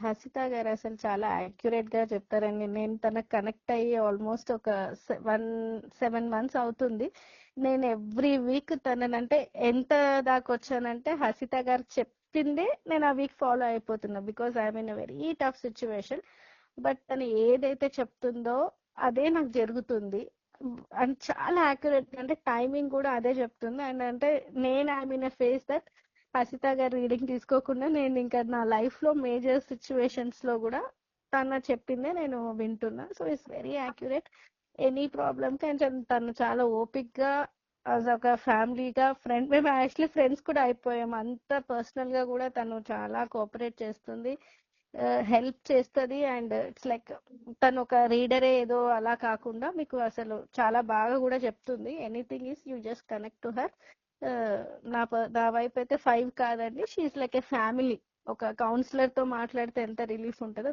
హసిత గారు అసలు చాలా యాక్యురేట్ గా చెప్తారండి. నేను తనకు కనెక్ట్ అయ్యి ఆల్మోస్ట్ ఒక 7 months అవుతుంది. నేను ఎవ్రీ వీక్ తననంటే ఎంత దాకా వచ్చానంటే హసిత గారు చెప్పిందే నేను ఆ వీక్ ఫాలో అయిపోతున్నా. Because I'm in very tough situation. But తను ఏదైతే చెప్తుందో అదే నాకు జరుగుతుంది. అండ్ చాలా యాక్యురేట్, అంటే టైమింగ్ కూడా అదే చెప్తుంది. అండ్ అంటే నేను I mean face that Hasitha గారి రీడింగ్ తీసుకోకుండా నేను ఇంకా నా లైఫ్ లో మేజర్ సిచ్యువేషన్స్ లో కూడా తన చెప్పిందే నేను వింటున్నా. So it's very accurate. Any problem కి అండ్ తను చాలా ఓపిక్ గా యాజ్ ఒక ఫ్యామిలీగా ఫ్రెండ్, మేము యాక్చువల్లీ ఫ్రెండ్స్ కూడా అయిపోయాం. అంత పర్సనల్ గా కూడా తను చాలా కోఆపరేట్ చేస్తుంది, హెల్ప్ చేస్తుంది. అండ్ ఇట్స్ లైక్ తను ఒక రీడరే ఏదో అలా కాకుండా మీకు అసలు చాలా బాగా కూడా చెప్తుంది. Anything is you just connect to her. నా వైపు అయితే 5 కాదండి, షీఈస్ లైక్ ఏ ఫ్యామిలీ. ఒక కౌన్సిలర్ తో మాట్లాడితే ఎంత రిలీఫ్ ఉంటుందో